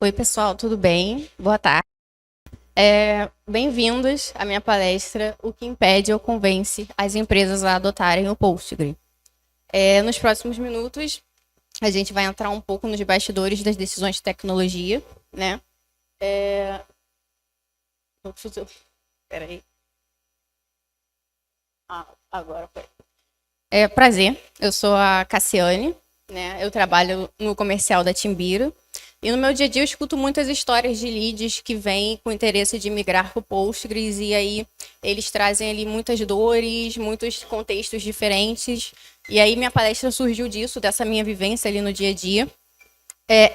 Oi, pessoal, tudo bem? Boa tarde. Bem-vindos à minha palestra O que impede ou convence as empresas a adotarem o Postgre. Nos próximos minutos, a gente vai entrar um pouco nos bastidores das decisões de tecnologia, né? Peraí. Agora foi. Prazer, eu sou a Cassiane, né? Eu trabalho no comercial da Timbira. E no meu dia a dia eu escuto muitas histórias de leads que vêm com interesse de migrar para o Postgres e aí eles trazem ali muitas dores, muitos contextos diferentes. E aí minha palestra surgiu disso, dessa minha vivência ali no dia a dia.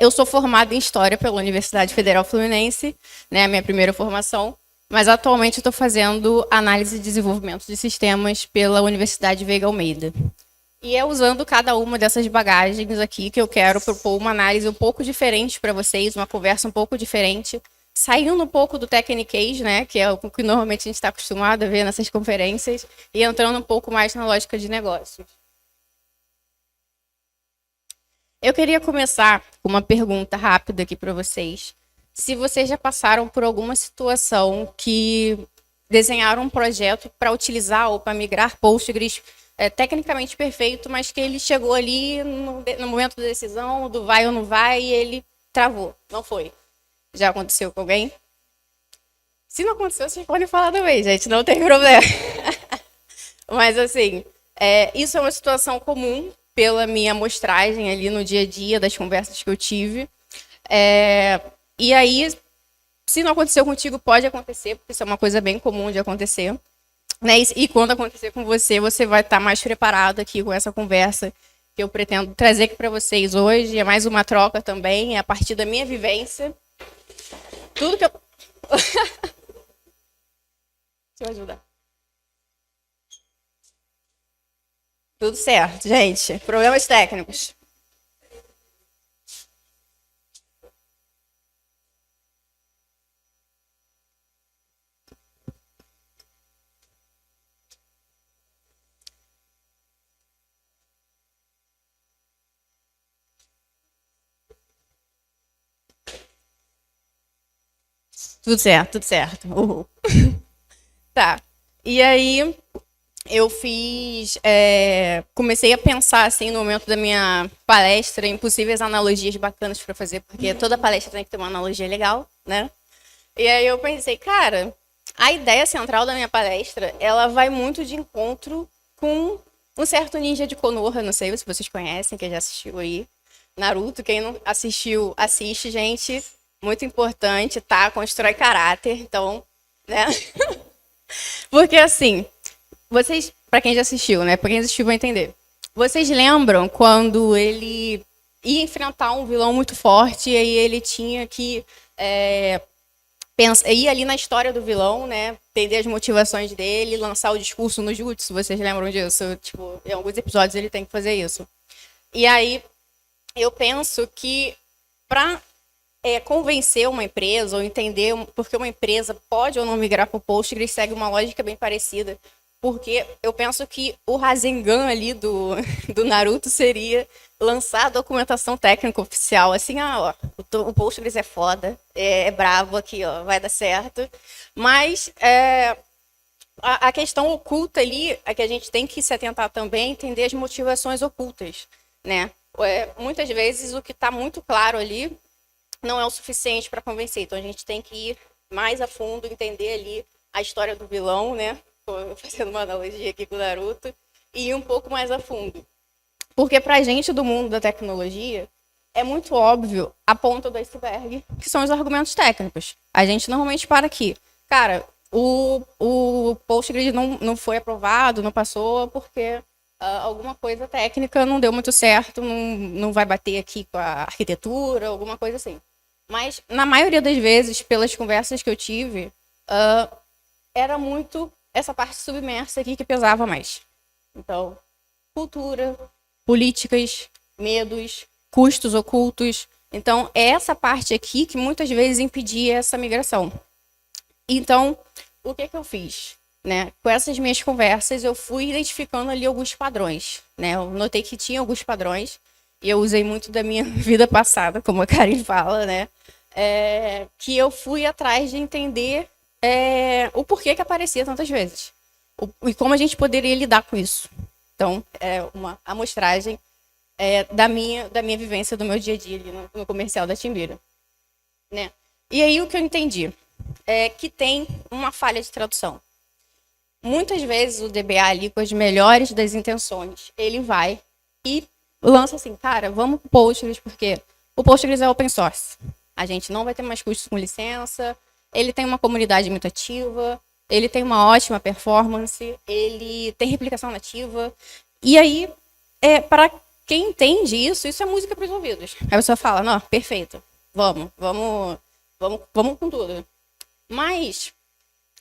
Eu sou formada em História pela Universidade Federal Fluminense, né, a minha primeira formação, mas atualmente estou fazendo análise e desenvolvimento de sistemas pela Universidade Veiga Almeida. E é usando cada uma dessas bagagens aqui que eu quero propor uma análise um pouco diferente para vocês, uma conversa um pouco diferente, saindo um pouco do techniquez, né, que é o que normalmente a gente está acostumado a ver nessas conferências, e entrando um pouco mais na lógica de negócios. Eu queria começar com uma pergunta rápida aqui para vocês. Se vocês já passaram por alguma situação que desenharam um projeto para utilizar ou para migrar Postgres tecnicamente perfeito, mas que ele chegou ali no momento da decisão, do vai ou não vai, e ele travou, não foi. Já aconteceu com alguém? Se não aconteceu, vocês podem falar também, gente, não tem problema. Mas assim, isso é uma situação comum pela minha amostragem ali no dia a dia, das conversas que eu tive. E aí, se não aconteceu contigo, pode acontecer, porque isso é uma coisa bem comum de acontecer. Né? E quando acontecer com você, você vai estar mais preparado aqui com essa conversa que eu pretendo trazer aqui para vocês hoje. É mais uma troca também, é a partir da minha vivência. Tudo que eu... Deixa eu ajudar. Tudo certo, gente. Problemas técnicos. Tudo certo, tudo certo. Uhul. Tá. E aí, eu comecei a pensar, assim, no momento da minha palestra, em possíveis analogias bacanas para fazer, porque toda palestra tem que ter uma analogia legal, né? E aí eu pensei, cara, a ideia central da minha palestra, ela vai muito de encontro com um certo ninja de Konoha, não sei se vocês conhecem, quem já assistiu aí. Naruto, quem não assistiu, assiste, gente. Muito importante, tá? Constrói caráter, então, né? Porque assim, vocês, pra quem já assistiu, né? Pra quem assistiu vai entender. Vocês lembram quando ele ia enfrentar um vilão muito forte e aí ele tinha que ir ali na história do vilão, né? Entender as motivações dele, lançar o discurso no jutsu, vocês lembram disso? Tipo, em alguns episódios ele tem que fazer isso. E aí, eu penso que para convencer uma empresa ou entender porque uma empresa pode ou não migrar para o Postgres segue uma lógica bem parecida. Porque eu penso que o Rasengan ali do Naruto seria lançar a documentação técnica oficial, assim, ó, o Postgres é foda, é bravo aqui, ó, vai dar certo. Mas a questão oculta ali é que a gente tem que se atentar também, entender as motivações ocultas, né? Muitas vezes o que está muito claro ali não é o suficiente para convencer, então a gente tem que ir mais a fundo, entender ali a história do vilão, né? Tô fazendo uma analogia aqui com o Naruto, e ir um pouco mais a fundo. Porque pra gente do mundo da tecnologia, é muito óbvio a ponta do iceberg, que são os argumentos técnicos. A gente normalmente para aqui. Cara, o Postgres não foi aprovado, não passou, porque alguma coisa técnica não deu muito certo, não vai bater aqui com a arquitetura, alguma coisa assim. Mas, na maioria das vezes, pelas conversas que eu tive, era muito essa parte submersa aqui que pesava mais. Então, cultura, políticas, medos, custos ocultos. Então, é essa parte aqui que muitas vezes impedia essa migração. Então, o que eu fiz? Né? Com essas minhas conversas, eu fui identificando ali alguns padrões. Né? Eu notei que tinha alguns padrões, e eu usei muito da minha vida passada, como a Karen fala, né? que eu fui atrás de entender o porquê que aparecia tantas vezes. E como a gente poderia lidar com isso. Então, é uma amostragem da minha vivência, do meu dia a dia ali no comercial da Timbira. Né? E aí o que eu entendi é que tem uma falha de tradução. Muitas vezes o DBA ali, com as melhores das intenções, ele vai e lança assim, cara, vamos pro Postgres, porque o Postgres é open source. A gente não vai ter mais custos com licença, ele tem uma comunidade muito ativa, ele tem uma ótima performance, ele tem replicação nativa. E aí, para quem entende isso é música para os ouvidos. Aí a pessoa fala, não, perfeito, vamos com tudo. Mas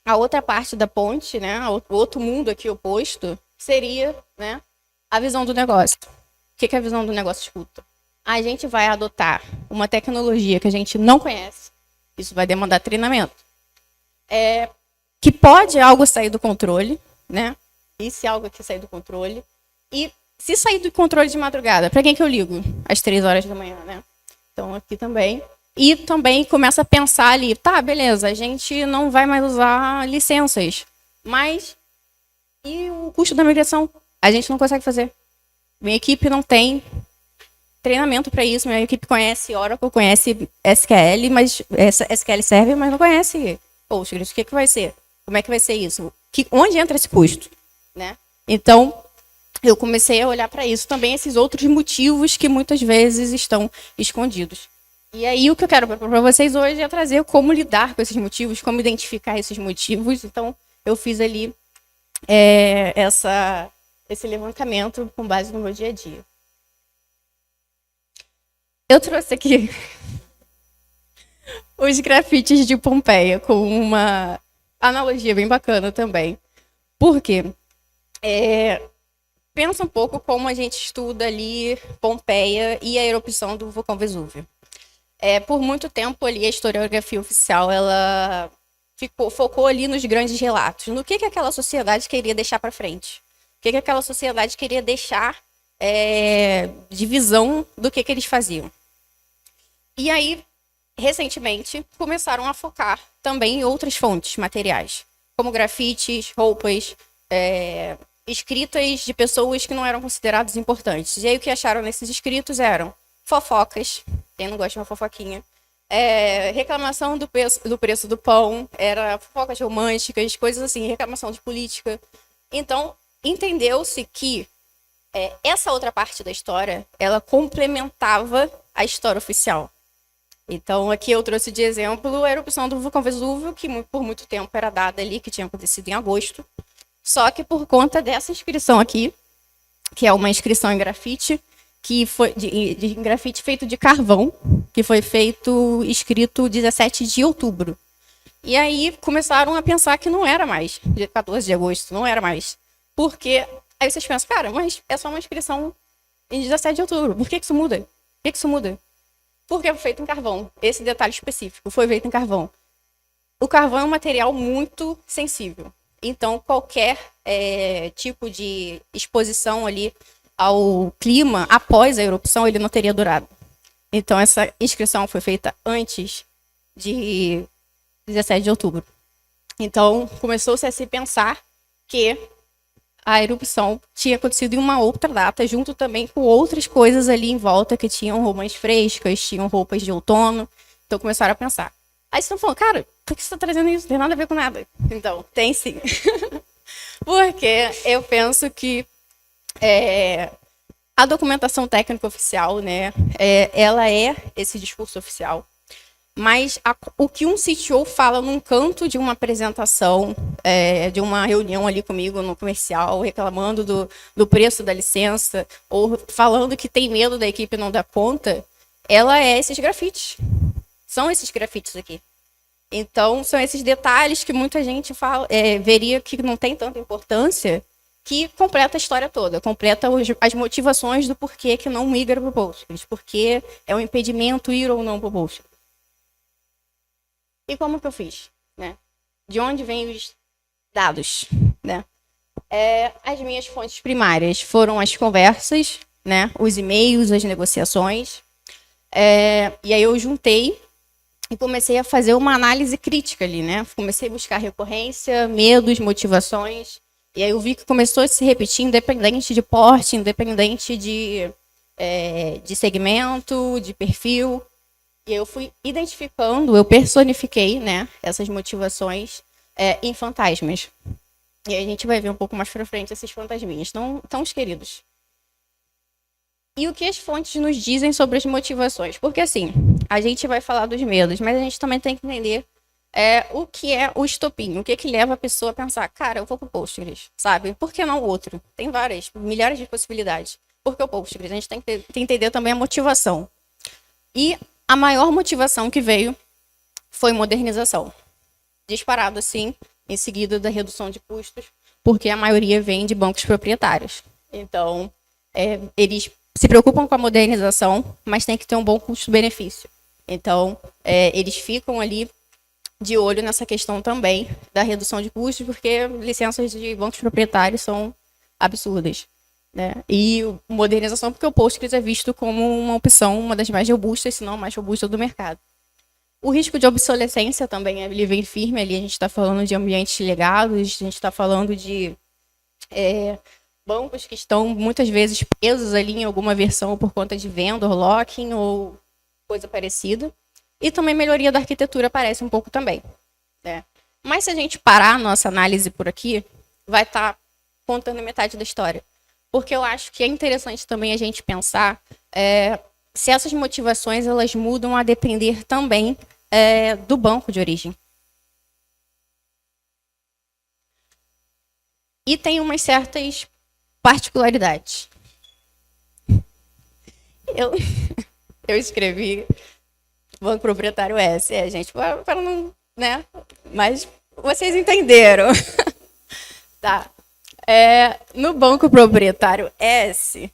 a outra parte da ponte, né, o outro mundo aqui oposto, seria, né, a visão do negócio. O que é a visão do negócio escuta? A gente vai adotar uma tecnologia que a gente não conhece. Isso vai demandar treinamento. Que pode algo sair do controle, né? E se algo aqui sair do controle. E se sair do controle de madrugada, para quem que eu ligo? Às 3 horas da manhã, né? Então aqui também. E também começa a pensar ali, tá, beleza, a gente não vai mais usar licenças, mas e o custo da migração? A gente não consegue fazer. Minha equipe não tem treinamento para isso, minha equipe conhece Oracle, conhece SQL, mas SQL Server, mas não conhece Postgres. O que vai ser? Como é que vai ser isso? Onde entra esse custo? Né? Então, eu comecei a olhar para isso também, esses outros motivos que muitas vezes estão escondidos. E aí o que eu quero para vocês hoje é trazer como lidar com esses motivos, como identificar esses motivos. Então, eu fiz ali esse levantamento com base no meu dia a dia. Eu trouxe aqui os grafites de Pompeia com uma analogia bem bacana também. Por quê? Pensa um pouco como a gente estuda ali Pompeia e a erupção do vulcão Vesúvio. Por muito tempo ali a historiografia oficial ela focou ali nos grandes relatos, no que aquela sociedade queria deixar para frente, o que aquela sociedade queria deixar de visão do que eles faziam. E aí, recentemente, começaram a focar também em outras fontes materiais, como grafites, roupas, escritas de pessoas que não eram consideradas importantes. E aí o que acharam nesses escritos eram fofocas, quem não gosta de uma fofoquinha, reclamação do preço do pão, era fofocas românticas, coisas assim, reclamação de política. Então, entendeu-se que essa outra parte da história, ela complementava a história oficial. Então, aqui eu trouxe de exemplo a erupção do vulcão Vesúvio, que por muito tempo era dada ali, que tinha acontecido em agosto. Só que por conta dessa inscrição aqui, que é uma inscrição em grafite, que foi de grafite feito de carvão, que foi escrito 17 de outubro. E aí começaram a pensar que não era mais, dia 14 de agosto, não era mais. Porque aí vocês pensam, cara, mas é só uma inscrição em 17 de outubro, por que isso muda? Por que isso muda? Porque foi feito em carvão. Esse detalhe específico foi feito em carvão. O carvão é um material muito sensível. Então, qualquer tipo de exposição ali ao clima após a erupção, ele não teria durado. Então, essa inscrição foi feita antes de 17 de outubro. Então, começou-se a se pensar que a erupção tinha acontecido em uma outra data, junto também com outras coisas ali em volta, que tinham roupas frescas, tinham roupas de outono. Então, começaram a pensar. Aí vocês estão falando, cara, por que você está trazendo isso? Não tem nada a ver com nada. Então, tem sim. Porque eu penso que a documentação técnica oficial, né, ela é esse discurso oficial. Mas o que um CTO fala num canto de uma apresentação, de uma reunião ali comigo no comercial, reclamando do preço da licença, ou falando que tem medo da equipe não dar conta, ela é esses grafites. São esses grafites aqui. Então, são esses detalhes que muita gente veria que não tem tanta importância, que completa a história toda, completa as motivações do porquê que não migra para o Postgres, porque é um impedimento ir ou não para o Postgres. E como que eu fiz? Né? De onde vêm os dados? Né? As minhas fontes primárias foram as conversas, né? Os e-mails, as negociações. E aí eu juntei e comecei a fazer uma análise crítica ali, né? Comecei a buscar recorrência, medos, motivações, e aí eu vi que começou a se repetir independente de porte, independente de segmento, de perfil. E eu fui identificando, eu personifiquei, né, essas motivações em fantasmas. E aí a gente vai ver um pouco mais pra frente esses fantasminhas, tão os queridos. E o que as fontes nos dizem sobre as motivações? Porque assim, a gente vai falar dos medos, mas a gente também tem que entender o que é o estopim, o que que leva a pessoa a pensar, cara, eu vou pro Postgres, sabe? Por que não outro? Tem várias, milhares de possibilidades. Por que o Postgres? A gente tem que entender também a motivação. E a maior motivação que veio foi modernização. Disparado assim, em seguida da redução de custos, porque a maioria vem de bancos proprietários. Então, eles se preocupam com a modernização, mas tem que ter um bom custo-benefício. Então, eles ficam ali de olho nessa questão também da redução de custos, porque licenças de bancos proprietários são absurdas. Né? E modernização, porque o Postgres é visto como uma opção, uma das mais robustas, se não a mais robusta do mercado. O risco de obsolescência também ele vem firme ali, a gente está falando de ambientes legados, a gente está falando de bancos que estão muitas vezes presos ali em alguma versão por conta de vendor locking ou coisa parecida. E também melhoria da arquitetura aparece um pouco também. Né? Mas se a gente parar a nossa análise por aqui, vai estar contando metade da história. Porque eu acho que é interessante também a gente pensar se essas motivações elas mudam a depender também do banco de origem. E tem umas certas particularidades. Eu escrevi Banco Proprietário S, gente, para não, né? Mas vocês entenderam. Tá. No Banco Proprietário S,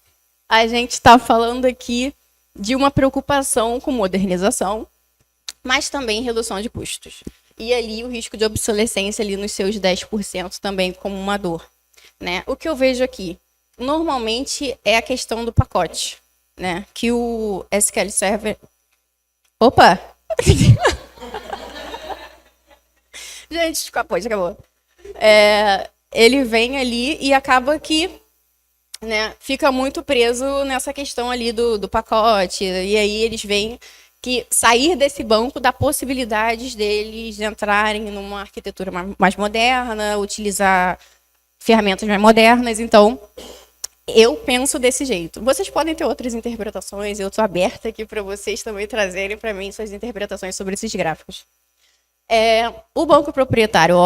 a gente está falando aqui de uma preocupação com modernização, mas também redução de custos. E ali o risco de obsolescência ali nos seus 10% também como uma dor. Né? O que eu vejo aqui, normalmente é a questão do pacote, né? Que o SQL Server... Opa! Gente, acabou. Ele vem ali e acaba que fica muito preso nessa questão ali do pacote. E aí eles veem que sair desse banco dá possibilidades deles entrarem numa arquitetura mais moderna, utilizar ferramentas mais modernas. Então, eu penso desse jeito. Vocês podem ter outras interpretações, eu estou aberta aqui para vocês também trazerem para mim suas interpretações sobre esses gráficos. O banco proprietário,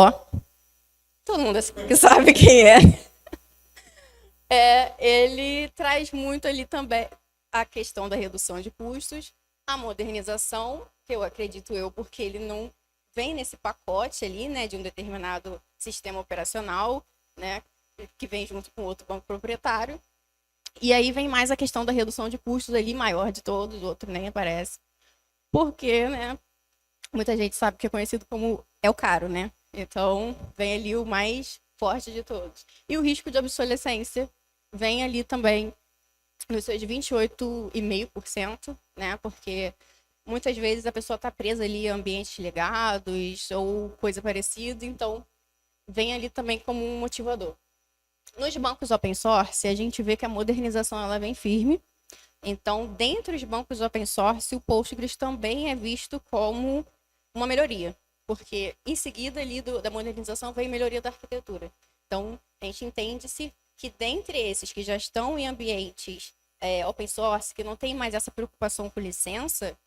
todo mundo que sabe quem ele traz muito ali também a questão da redução de custos, a modernização, que eu acredito porque ele não vem nesse pacote ali, né, de um determinado sistema operacional, né, que vem junto com outro banco proprietário. E aí vem mais a questão da redução de custos ali, maior de todos, o outro nem aparece. Porque, né, muita gente sabe que é conhecido como o caro, né? Então, vem ali o mais forte de todos. E o risco de obsolescência vem ali também nos seus 28,5%, né? Porque muitas vezes a pessoa está presa ali a ambientes legados ou coisa parecida, então vem ali também como um motivador. Nos bancos open source, a gente vê que a modernização ela vem firme. Então, dentro dos bancos open source, o Postgres também é visto como uma melhoria, porque em seguida ali da modernização vem melhoria da arquitetura. Então, a gente entende-se que dentre esses que já estão em ambientes open source, que não tem mais essa preocupação com licença,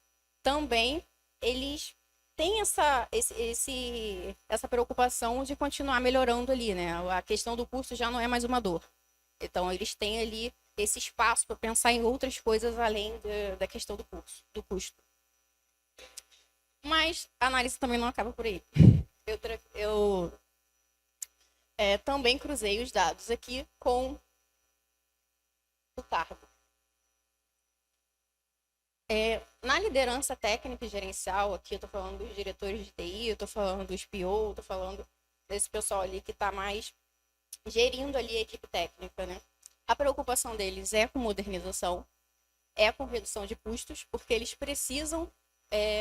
também eles têm essa preocupação de continuar melhorando ali, né? A questão do custo já não é mais uma dor. Então, eles têm ali esse espaço para pensar em outras coisas além da questão do custo. Mas a análise também não acaba por aí. Eu também cruzei os dados aqui com o cargo. Na liderança técnica e gerencial, aqui eu estou falando dos diretores de TI, eu estou falando dos PO, estou falando desse pessoal ali que está mais gerindo ali a equipe técnica, né? A preocupação deles é com modernização, é com redução de custos, porque eles precisam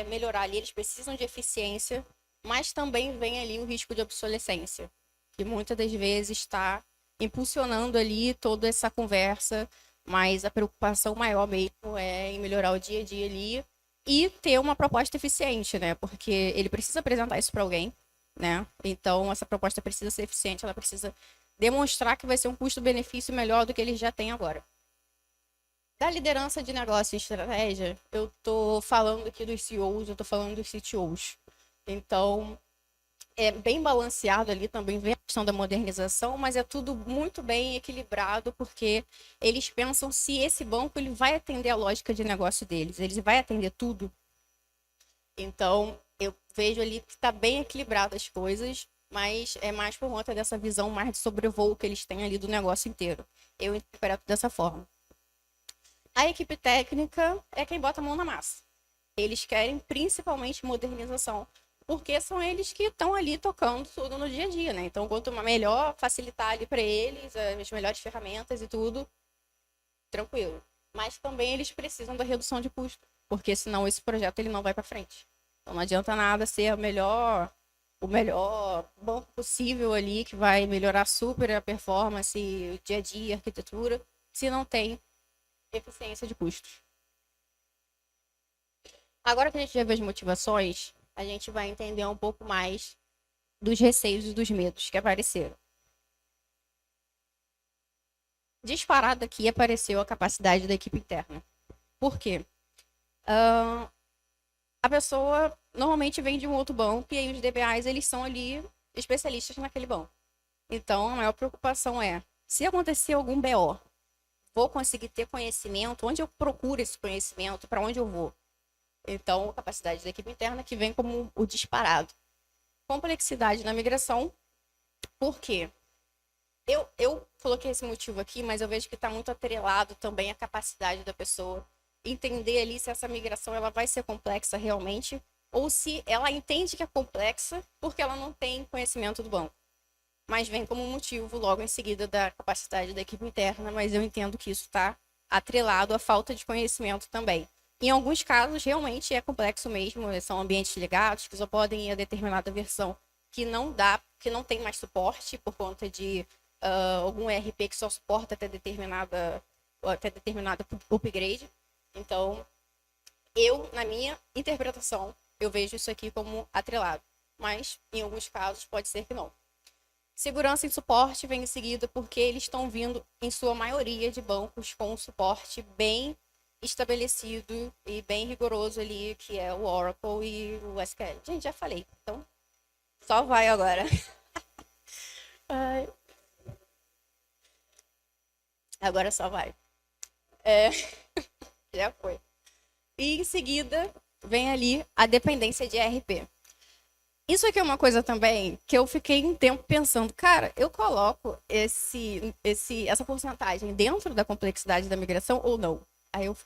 melhorar ali, eles precisam de eficiência, mas também vem ali o risco de obsolescência, que muitas das vezes está impulsionando ali toda essa conversa, mas a preocupação maior mesmo é em melhorar o dia a dia ali e ter uma proposta eficiente, né? Porque ele precisa apresentar isso para alguém, né? Então essa proposta precisa ser eficiente, ela precisa demonstrar que vai ser um custo-benefício melhor do que ele já tem agora. Da liderança de negócio e estratégia, eu estou falando aqui dos CEOs, eu estou falando dos CTOs. Então, é bem balanceado ali também, vem a questão da modernização, mas é tudo muito bem equilibrado, porque eles pensam se esse banco ele vai atender a lógica de negócio deles, ele vai atender tudo. Então, eu vejo ali que está bem equilibrado as coisas, mas é mais por conta dessa visão mais de sobrevoo que eles têm ali do negócio inteiro. Eu interpreto dessa forma. A equipe técnica é quem bota a mão na massa. Eles querem principalmente modernização, porque são eles que estão ali tocando tudo no dia a dia, né? Então, quanto melhor facilitar ali para eles, as melhores ferramentas e tudo, tranquilo. Mas também eles precisam da redução de custo, porque senão esse projeto ele não vai para frente. Então, não adianta nada ser o melhor banco possível ali, que vai melhorar super a performance, o dia a dia, a arquitetura, se não tem eficiência de custos. Agora que a gente já viu as motivações, a gente vai entender um pouco mais dos receios e dos medos que apareceram. Disparado aqui apareceu a capacidade da equipe interna. Por quê? A pessoa normalmente vem de um outro banco e aí os DBAs eles são ali especialistas naquele banco. Então a maior preocupação é, se acontecer algum BO, vou conseguir ter conhecimento, onde eu procuro esse conhecimento, para onde eu vou. Então, capacidade da equipe interna que vem como o disparado. Complexidade na migração, por quê? Eu coloquei esse motivo aqui, mas eu vejo que está muito atrelado também a capacidade da pessoa entender ali se essa migração ela vai ser complexa realmente, ou se ela entende que é complexa porque ela não tem conhecimento do banco. Mas vem como motivo logo em seguida da capacidade da equipe interna, mas eu entendo que isso está atrelado à falta de conhecimento também. Em alguns casos, realmente é complexo mesmo, são ambientes legados que só podem ir a determinada versão que não dá, que não tem mais suporte por conta de algum ERP que só suporta até determinado upgrade. Então, na minha interpretação, eu vejo isso aqui como atrelado. Mas, em alguns casos, pode ser que não. Segurança e suporte vem em seguida porque eles estão vindo, em sua maioria, de bancos com um suporte bem estabelecido e bem rigoroso ali, que é o Oracle e o SQL. Gente, já falei. Então, só vai agora. Agora só vai. Já foi. E em seguida, vem ali a dependência de ERP. Isso aqui é uma coisa também que eu fiquei um tempo pensando, cara, eu coloco essa porcentagem dentro da complexidade da migração ou não? Aí eu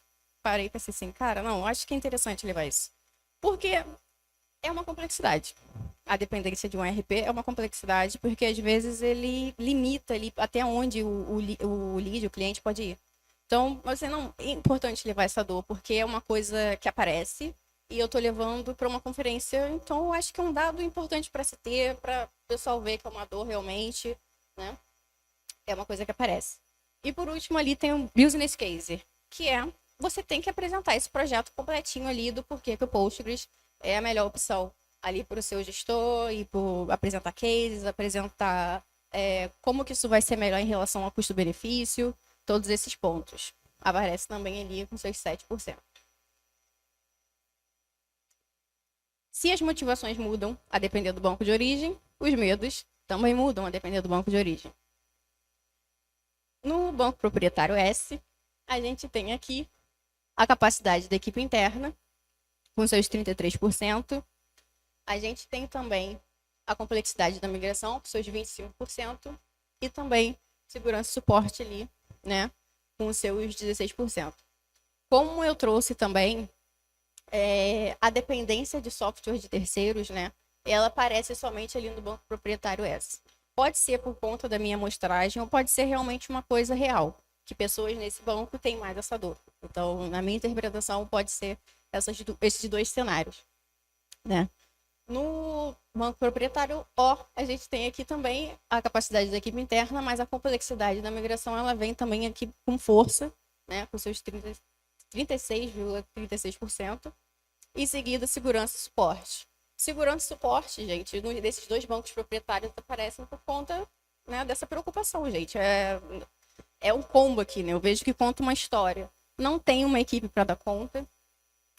parei e pensei assim, cara, não, acho que é interessante levar isso. Porque é uma complexidade. A dependência de um ERP é uma complexidade, porque às vezes ele limita ali até onde o lead, o cliente pode ir. Então, assim, não, é importante levar essa dor, porque é uma coisa que aparece e eu tô levando para uma conferência, então eu acho que é um dado importante para se ter, para o pessoal ver que é uma dor realmente, né? É uma coisa que aparece. E por último ali tem um business case, que é você tem que apresentar esse projeto completinho ali do porquê que o Postgres é a melhor opção ali para o seu gestor e por apresentar cases, apresentar como que isso vai ser melhor em relação ao custo-benefício, todos esses pontos. Aparece também ali com seus 7%. Se as motivações mudam a depender do banco de origem, os medos também mudam a depender do banco de origem. No banco proprietário S, a gente tem aqui a capacidade da equipe interna, com seus 33%. A gente tem também a complexidade da migração, com seus 25%. E também segurança e suporte ali, né, com seus 16%. Como eu trouxe também a dependência de software de terceiros, né, ela aparece somente ali no banco proprietário S. Pode ser por conta da minha amostragem ou pode ser realmente uma coisa real. que pessoas nesse banco têm mais essa dor. Então, na minha interpretação, pode ser esses dois cenários, né? No banco proprietário O, a gente tem aqui também a capacidade da equipe interna, mas a complexidade da migração ela vem também aqui com força, né, com seus 36,36%, em seguida segurança e suporte. Segurança e suporte, gente, desses dois bancos proprietários aparecem por conta, né, dessa preocupação, gente. É um combo aqui, né? Eu vejo que conta uma história. Não tem uma equipe para dar conta.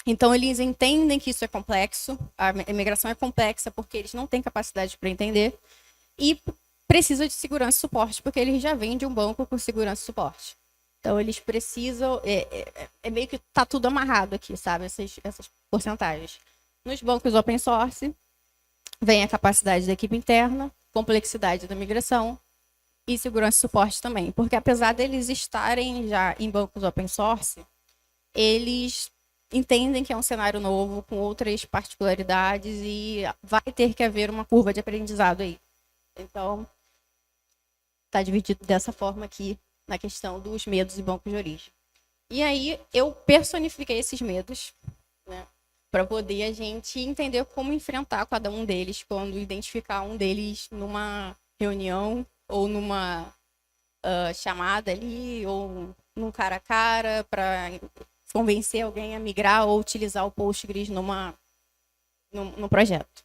Então, eles entendem que isso é complexo, a imigração é complexa porque eles não têm capacidade para entender e precisa de segurança e suporte, porque eles já vêm de um banco com segurança e suporte. Então, eles precisam... meio que tá tudo amarrado aqui, sabe? Essas porcentagens. Nos bancos open source, vem a capacidade da equipe interna, complexidade da migração e segurança e suporte também. Porque apesar deles estarem já em bancos open source, eles entendem que é um cenário novo, com outras particularidades e vai ter que haver uma curva de aprendizado aí. Então, está dividido dessa forma aqui na questão dos medos e bancos de origem. E aí, eu personifiquei esses medos, né, para poder a gente entender como enfrentar cada um deles quando identificar um deles numa reunião ou numa chamada ali, ou num cara a cara, para convencer alguém a migrar ou utilizar o Postgres num projeto.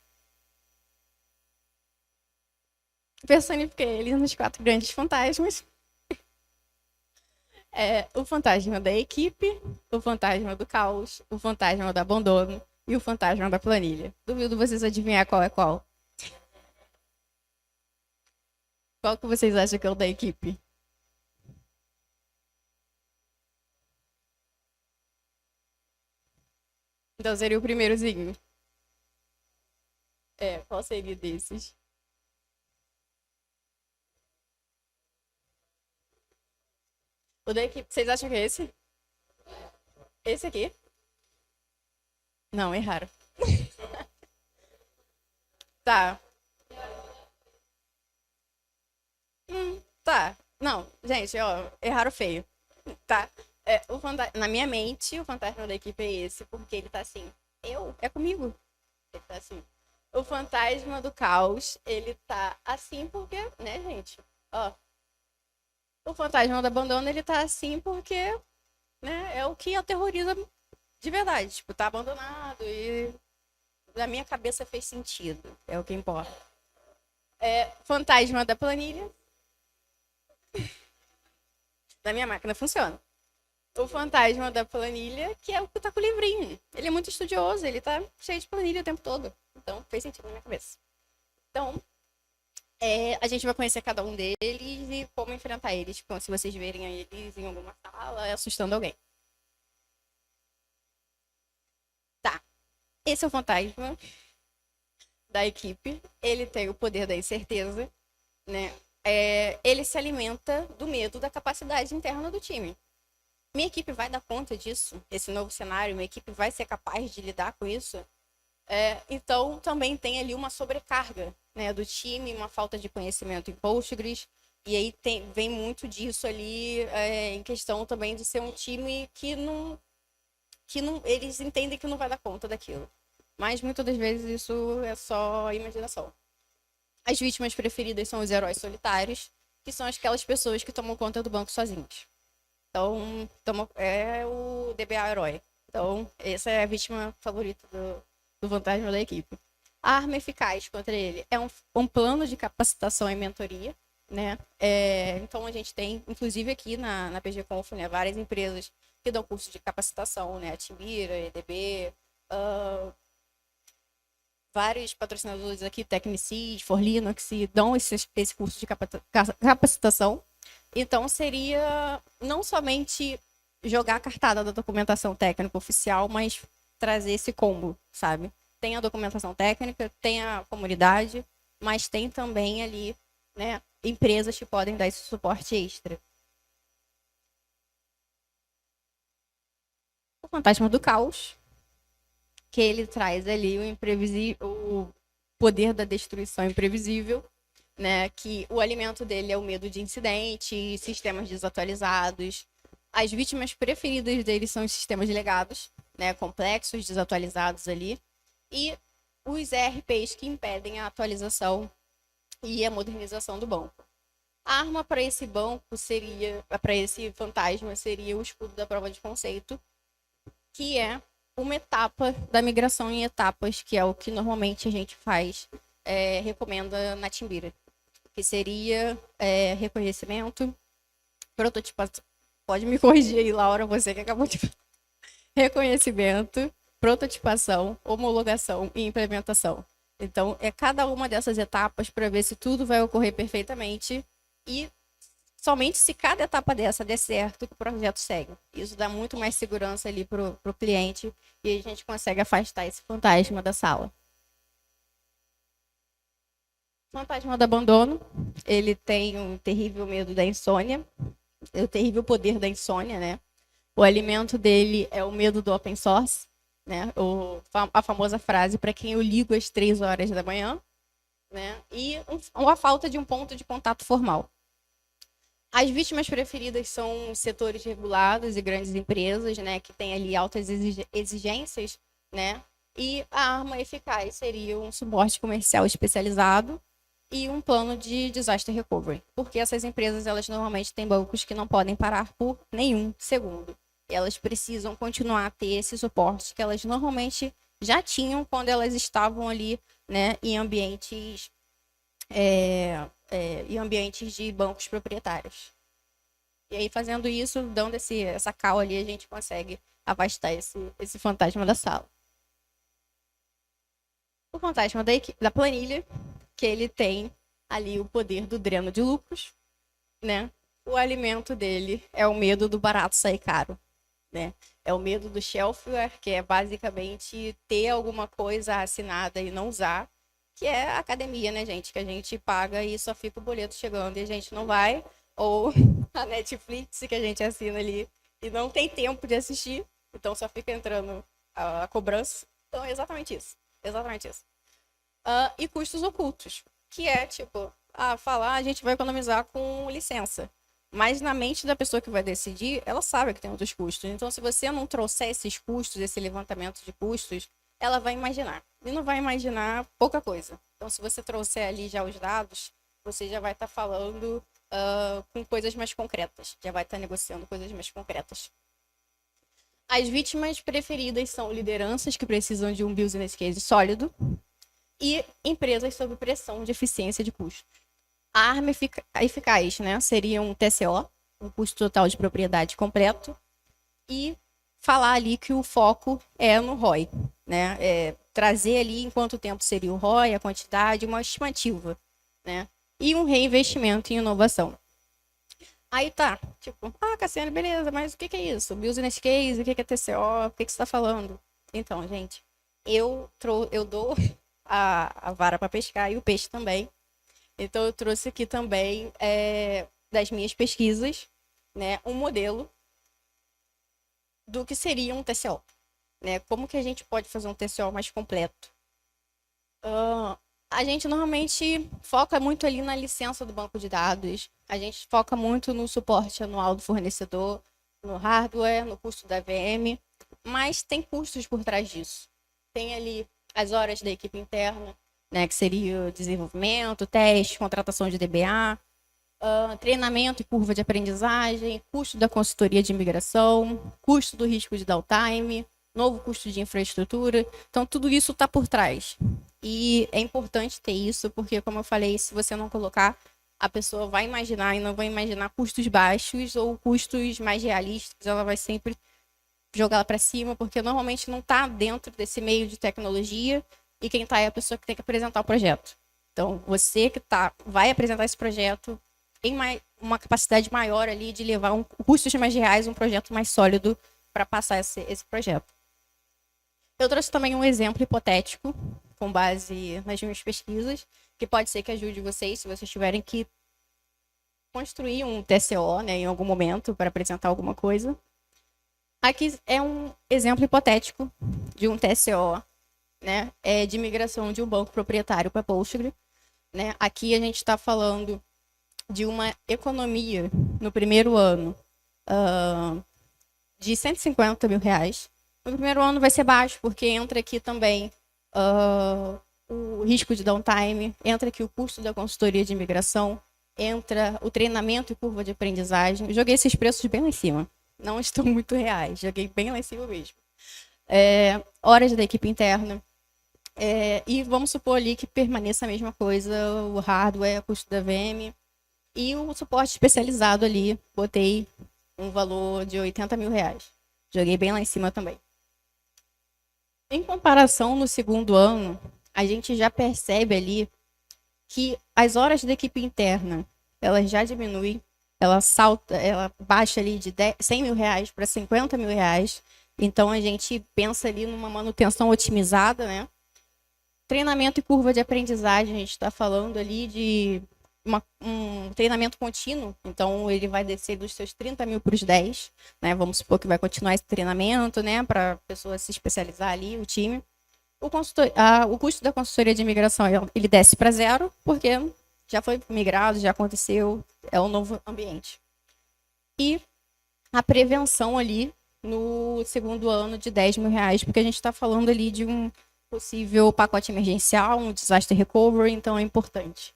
Personifiquei ele nos 4 grandes fantasmas. O fantasma da equipe, o fantasma do caos, o fantasma do abandono e o fantasma da planilha. Duvido vocês adivinhar qual é qual. Qual que vocês acham que é o da equipe? Então seria o primeirozinho. Qual seria desses? O da equipe, vocês acham que é esse? Esse aqui? Não, erraram. Tá. Tá. Não, gente, ó, erraram feio. Tá. Na minha mente, o fantasma da equipe é esse, porque ele tá assim. É comigo. Ele tá assim. O fantasma do caos, ele tá assim porque, né, gente? Ó. O fantasma do abandono, ele tá assim porque, né, é o que aterroriza de verdade. Tipo, tá abandonado e na minha cabeça fez sentido. É o que importa. Fantasma da planilha. Da minha máquina funciona. O fantasma da planilha, que é o que tá com o livrinho. Ele é muito estudioso, ele tá cheio de planilha o tempo todo. Então, fez sentido na minha cabeça. Então, a gente vai conhecer cada um deles e como enfrentar eles. Tipo, se vocês verem eles em alguma sala, assustando alguém. Tá. Esse é o fantasma da equipe. Ele tem o poder da incerteza, né? Ele se alimenta do medo da capacidade interna do time. Minha equipe vai dar conta disso, esse novo cenário, minha equipe vai ser capaz de lidar com isso. Então, também tem ali uma sobrecarga, né, do time, uma falta de conhecimento em Postgres, e aí vem muito disso ali em questão também de ser um time que eles entendem que não vai dar conta daquilo. Mas muitas das vezes isso é só imaginação. As vítimas preferidas são os heróis solitários, que são aquelas pessoas que tomam conta do banco sozinhos. Então, é o DBA herói. Então, essa é a vítima favorita do fantasma da equipe. A arma eficaz contra ele é um plano de capacitação e mentoria, né? Então, a gente tem, inclusive aqui na PG Conf, né, várias empresas que dão curso de capacitação, né? A Timbira, EDB, vários patrocinadores aqui, Technicis, For Linux, dão esse curso de capacitação. Então, seria não somente jogar a cartada da documentação técnica oficial, mas trazer esse combo, sabe? Tem a documentação técnica, tem a comunidade, mas tem também ali, né, empresas que podem dar esse suporte extra. O fantasma do caos, que ele traz ali o poder da destruição imprevisível, né? Que o alimento dele é o medo de incidente, sistemas desatualizados. As vítimas preferidas dele são os sistemas legados, né? Complexos, desatualizados ali. E os ERPs que impedem a atualização e a modernização do banco. A arma para esse banco seria, para esse fantasma, seria o escudo da prova de conceito, que é uma etapa da migração em etapas, que é o que normalmente a gente faz, recomenda na Timbira, que seria reconhecimento, prototipação. Pode me corrigir aí, Laura, você que acabou de reconhecimento, prototipação, homologação e implementação. Então, é cada uma dessas etapas para ver se tudo vai ocorrer perfeitamente e somente se cada etapa dessa der certo que o projeto segue. Isso dá muito mais segurança ali para o cliente e a gente consegue afastar esse fantasma da sala. O fantasma do abandono, ele tem um terrível medo da insônia, o terrível poder da insônia, né? O alimento dele é o medo do open source, né? A famosa frase, para quem eu ligo às 3 horas da manhã, né? E a falta de um ponto de contato formal. As vítimas preferidas são setores regulados e grandes empresas, né? Que têm ali altas exigências, né? E a arma eficaz seria um suporte comercial especializado e um plano de disaster recovery. Porque essas empresas, elas normalmente têm bancos que não podem parar por nenhum segundo. Elas precisam continuar a ter esse suporte que elas normalmente já tinham quando elas estavam ali, né, em ambientes de bancos proprietários. E aí, fazendo isso, dando essa cal ali, a gente consegue afastar esse fantasma da sala. O fantasma da planilha, que ele tem ali o poder do dreno de lucros, né? O alimento dele é o medo do barato sair caro, né? É o medo do shelfware, que é basicamente ter alguma coisa assinada e não usar, que é a academia, né, gente? Que a gente paga e só fica o boleto chegando e a gente não vai, ou a Netflix que a gente assina ali e não tem tempo de assistir, então só fica entrando a cobrança. Então é exatamente isso. Exatamente isso. E custos ocultos, que é tipo, falar a gente vai economizar com licença. Mas na mente da pessoa que vai decidir, ela sabe que tem outros custos. Então, se você não trouxer esses custos, esse levantamento de custos, ela vai imaginar. E não vai imaginar pouca coisa. Então, se você trouxer ali já os dados, você já vai estar falando com coisas mais concretas. Já vai estar negociando coisas mais concretas. As vítimas preferidas são lideranças que precisam de um business case sólido e empresas sob pressão de eficiência de custos. A arma eficaz, né, seria um TCO, um custo total de propriedade completo, e falar ali que o foco é no ROI, né, trazer ali em quanto tempo seria o ROI, a quantidade, uma estimativa, né, e um reinvestimento em inovação. Aí tá, tipo, Cassiane, beleza, mas o que é isso? Business case, o que é TCO, o que você está falando? Então, gente, eu dou a vara para pescar e o peixe também. Então, eu trouxe aqui também, das minhas pesquisas, né, um modelo do que seria um TCO. Né? Como que a gente pode fazer um TCO mais completo? A gente normalmente foca muito ali na licença do banco de dados, a gente foca muito no suporte anual do fornecedor, no hardware, no custo da VM, mas tem custos por trás disso. Tem ali as horas da equipe interna, né, que seria o desenvolvimento, teste, contratação de DBA, treinamento e curva de aprendizagem, custo da consultoria de imigração, custo do risco de downtime, novo custo de infraestrutura. Então, tudo isso está por trás. E é importante ter isso, porque, como eu falei, se você não colocar, a pessoa vai imaginar e não vai imaginar custos baixos ou custos mais realistas, ela vai sempre jogar lá para cima, porque normalmente não está dentro desse meio de tecnologia e quem está é a pessoa que tem que apresentar o projeto. Então, você que vai apresentar esse projeto tem uma capacidade maior ali de levar custos mais reais, um projeto mais sólido para passar esse projeto. Eu trouxe também um exemplo hipotético, com base nas minhas pesquisas, que pode ser que ajude vocês, se vocês tiverem que construir um TCO, né, em algum momento, para apresentar alguma coisa. Aqui é um exemplo hipotético de um TCO, né, de migração de um banco proprietário para Postgre. né? Aqui a gente está falando de uma economia no primeiro ano de R$ 150.000. No primeiro ano vai ser baixo, porque entra aqui também o risco de downtime, entra aqui o custo da consultoria de imigração, entra o treinamento e curva de aprendizagem. Eu joguei esses preços bem lá em cima. Não estão muito reais, joguei bem lá em cima mesmo. Horas da equipe interna. E vamos supor ali que permaneça a mesma coisa, o hardware, o custo da VM e o suporte especializado ali, botei um valor de R$ 80.000. Joguei bem lá em cima também. Em comparação no segundo ano, a gente já percebe ali que as horas da equipe interna, elas já diminuem, ela baixa ali de R$ 100.000 para R$ 50.000. Então a gente pensa ali numa manutenção otimizada, né? Treinamento e curva de aprendizagem, a gente está falando ali de um treinamento contínuo, então ele vai descer dos seus 30.000 para os 10, né? Vamos supor que vai continuar esse treinamento, né? Para a pessoa se especializar ali, o time. O custo da consultoria de imigração, ele desce para zero, porque já foi migrado, já aconteceu, é um novo ambiente. E a prevenção ali no segundo ano de R$ 10.000, porque a gente está falando ali de um possível pacote emergencial, um disaster recovery, então é importante.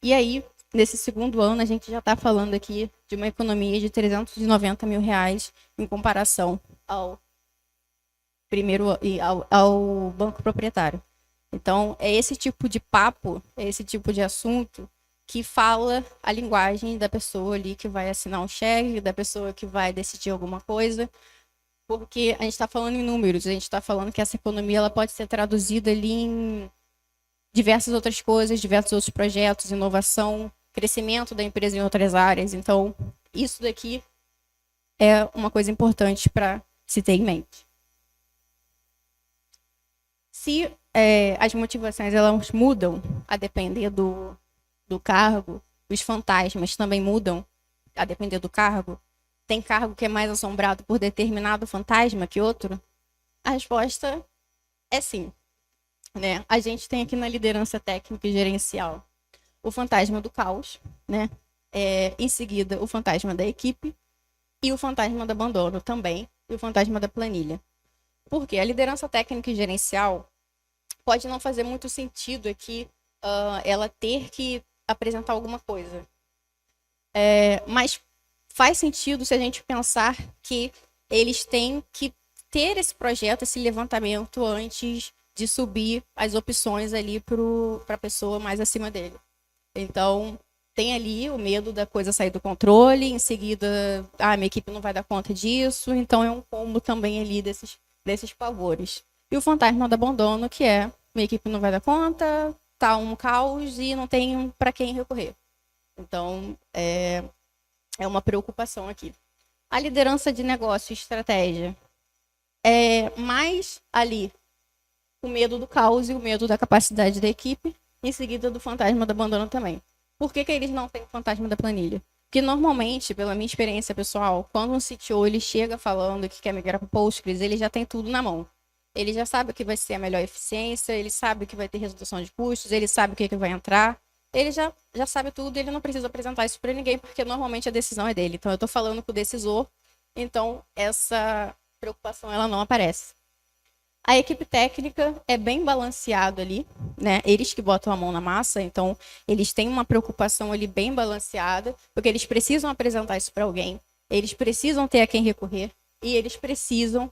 E aí, nesse segundo ano, a gente já está falando aqui de uma economia de R$ 390.000 em comparação ao ao banco proprietário. Então, é esse tipo de papo, é esse tipo de assunto que fala a linguagem da pessoa ali que vai assinar um cheque, da pessoa que vai decidir alguma coisa, porque a gente está falando em números, a gente está falando que essa economia ela pode ser traduzida ali em diversas outras coisas, diversos outros projetos, inovação, crescimento da empresa em outras áreas. Então, isso daqui é uma coisa importante para se ter em mente. Se as motivações elas mudam a depender do cargo, os fantasmas também mudam a depender do cargo, tem cargo que é mais assombrado por determinado fantasma que outro? A resposta é sim. Né? A gente tem aqui na liderança técnica e gerencial o fantasma do caos, né? Em seguida, o fantasma da equipe e o fantasma do abandono também, e o fantasma da planilha. Porque a liderança técnica e gerencial pode não fazer muito sentido aqui ela ter que apresentar alguma coisa. Mas faz sentido se a gente pensar que eles têm que ter esse projeto, esse levantamento antes de subir as opções ali para a pessoa mais acima dele. Então, tem ali o medo da coisa sair do controle, em seguida, minha equipe não vai dar conta disso, então é um combo também ali desses pavores. E o fantasma do abandono, que é, minha equipe não vai dar conta, tá um caos e não tem para quem recorrer. Então, é uma preocupação aqui. A liderança de negócio e estratégia é mais ali o medo do caos e o medo da capacidade da equipe, em seguida do fantasma do abandono também. Por que eles não têm o fantasma da planilha? Porque normalmente, pela minha experiência pessoal, quando um CTO ele chega falando que quer migrar para o Postgres, ele já tem tudo na mão. Ele já sabe o que vai ser a melhor eficiência, ele sabe que vai ter redução de custos, ele sabe o que vai entrar, ele já sabe tudo e ele não precisa apresentar isso para ninguém, porque normalmente a decisão é dele. Então, eu estou falando com o decisor, então essa preocupação ela não aparece. A equipe técnica é bem balanceado ali, né? Eles que botam a mão na massa, então eles têm uma preocupação ali bem balanceada, porque eles precisam apresentar isso para alguém, eles precisam ter a quem recorrer e eles precisam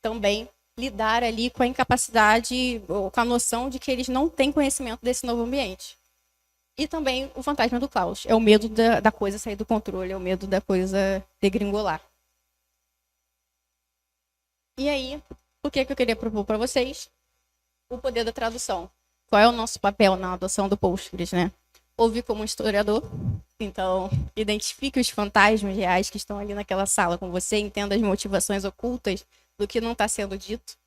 também lidar ali com a incapacidade ou com a noção de que eles não têm conhecimento desse novo ambiente. E também o fantasma do caos, é o medo da coisa sair do controle, é o medo da coisa degringolar. E aí, o que eu queria propor para vocês? O poder da tradução. Qual é o nosso papel na adoção do Postgres, né? Ouvir como historiador, então identifique os fantasmas reais que estão ali naquela sala com você, entenda as motivações ocultas do que não está sendo dito.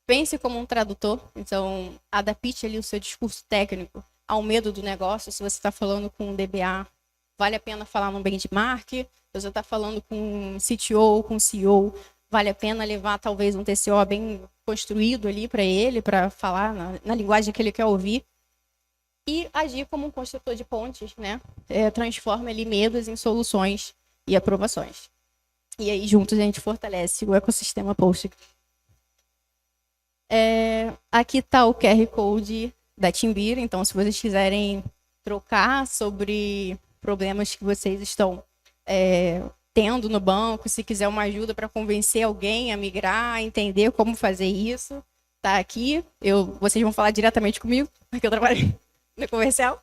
Pense como um tradutor, então adapte ali o seu discurso técnico ao medo do negócio. Se você está falando com um DBA, vale a pena falar no benchmark. Se você está falando com um CTO, com um CEO, vale a pena levar talvez um TCO bem construído ali para ele, para falar na linguagem que ele quer ouvir. e agir como um construtor de pontes, né? Transforma ali medos em soluções e aprovações. E aí, juntos, a gente fortalece o ecossistema Postgres. Aqui está o QR Code da Timbira, então se vocês quiserem trocar sobre problemas que vocês estão tendo no banco, se quiser uma ajuda para convencer alguém a migrar, entender como fazer isso, tá aqui. Vocês vão falar diretamente comigo, porque eu trabalho no comercial.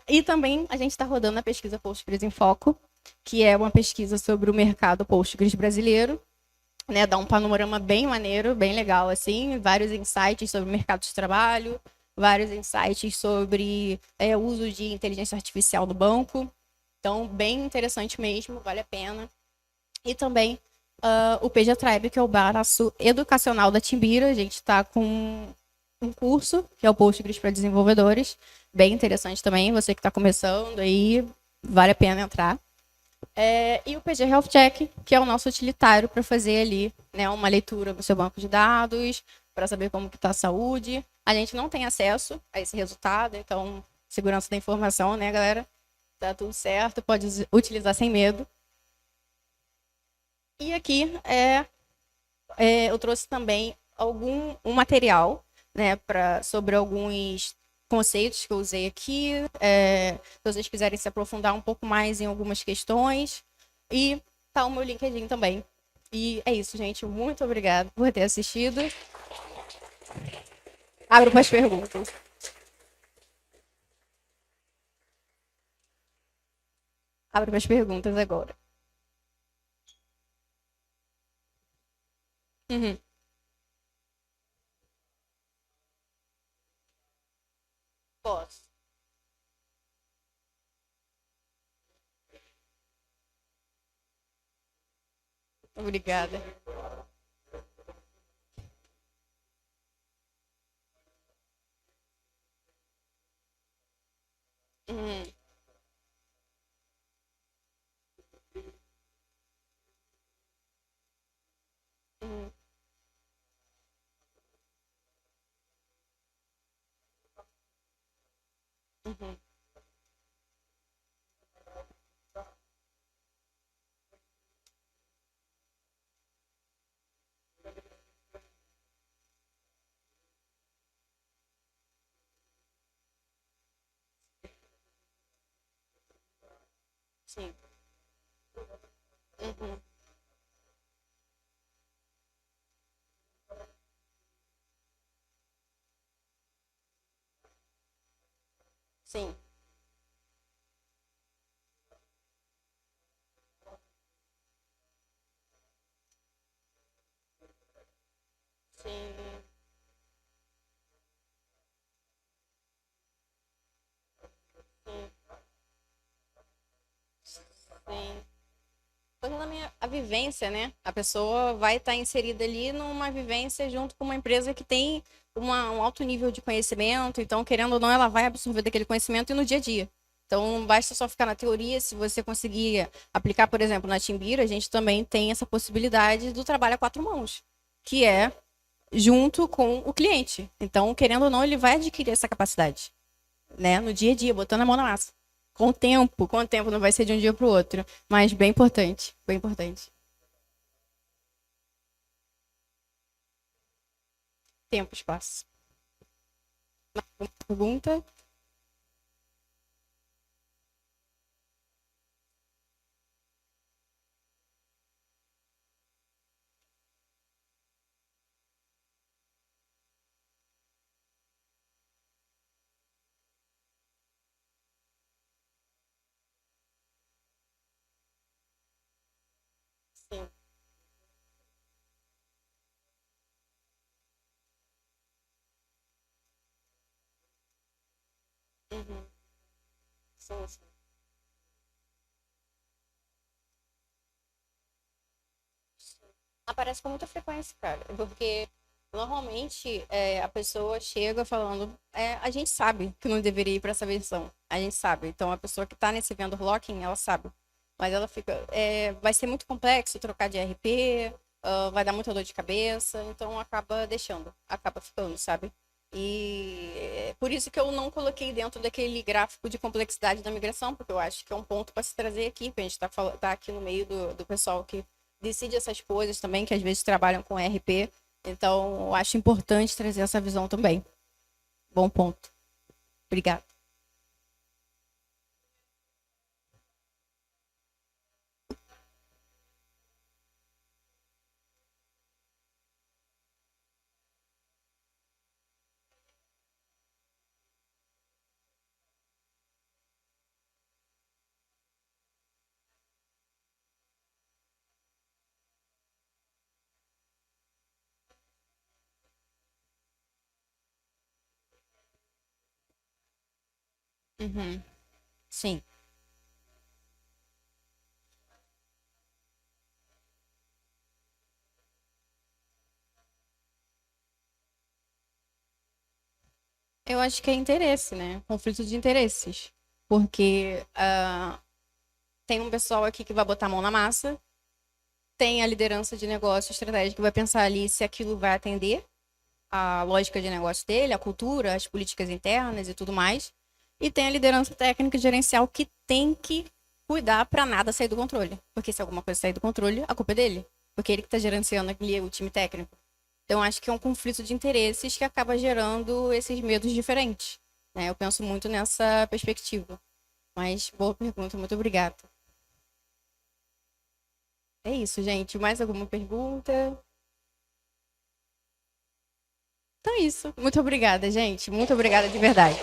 E também a gente está rodando a pesquisa Postgres em Foco, que é uma pesquisa sobre o mercado Postgres brasileiro, né, dá um panorama bem maneiro, bem legal, assim, vários insights sobre o mercado de trabalho, vários insights sobre o uso de inteligência artificial no banco. Então, bem interessante mesmo, vale a pena. E também o PG Tribe, que é o braço educacional da Timbira. A gente está com um curso, que é o Postgres para desenvolvedores, bem interessante também, você que está começando aí, vale a pena entrar. E o PG Health Check, que é o nosso utilitário para fazer ali, né, uma leitura do seu banco de dados, para saber como está a saúde. A gente não tem acesso a esse resultado, então, segurança da informação, né, galera? Tá tudo certo, pode utilizar sem medo. E aqui eu trouxe também um material, né, sobre alguns conceitos que eu usei aqui, se vocês quiserem se aprofundar um pouco mais em algumas questões. E tá o meu LinkedIn também. E é isso, gente. Muito obrigada por ter assistido. Abro para as perguntas. Abro para as perguntas agora. Uhum. Posso. Obrigada. Uhum. Uhum. Uhum. Sim. Uhum. Sim. Sim. Sim. Sim. Porque a vivência, né? A pessoa vai estar inserida ali numa vivência junto com uma empresa que tem um alto nível de conhecimento. Então, querendo ou não, ela vai absorver daquele conhecimento e no dia a dia. Então, não basta só ficar na teoria. Se você conseguir aplicar, por exemplo, na Timbira, a gente também tem essa possibilidade do trabalho a quatro mãos, que é junto com o cliente. Então, querendo ou não, ele vai adquirir essa capacidade, né? No dia a dia, botando a mão na massa. Com o tempo, não vai ser de um dia para o outro, mas bem importante, bem importante. Tempo, espaço. Pergunta? Sim. Uhum. Sim, sim. Aparece com muita frequência, cara, porque normalmente a pessoa chega falando, a gente sabe que não deveria ir para essa versão, a gente sabe. Então a pessoa que está nesse vendor locking, ela sabe, mas ela fica, vai ser muito complexo trocar de RP, vai dar muita dor de cabeça, então acaba deixando, acaba ficando, sabe? E é por isso que eu não coloquei dentro daquele gráfico de complexidade da migração, porque eu acho que é um ponto para se trazer aqui, porque a gente tá aqui no meio do pessoal que decide essas coisas também, que às vezes trabalham com RP. Então, eu acho importante trazer essa visão também. Bom ponto. Obrigada. Uhum. Sim. Eu acho que é interesse, né? Conflito de interesses. Porque tem um pessoal aqui que vai botar a mão na massa, tem a liderança de negócio estratégico que vai pensar ali se aquilo vai atender a lógica de negócio dele, a cultura, as políticas internas e tudo mais. E tem a liderança técnica e gerencial que tem que cuidar para nada sair do controle. Porque se alguma coisa sair do controle, a culpa é dele. Porque ele que está gerenciando aquele, o time técnico. Então, acho que é um conflito de interesses que acaba gerando esses medos diferentes. Né? Eu penso muito nessa perspectiva. Mas, boa pergunta, muito obrigada. É isso, gente. Mais alguma pergunta? Então é isso. Muito obrigada, gente. Muito obrigada de verdade.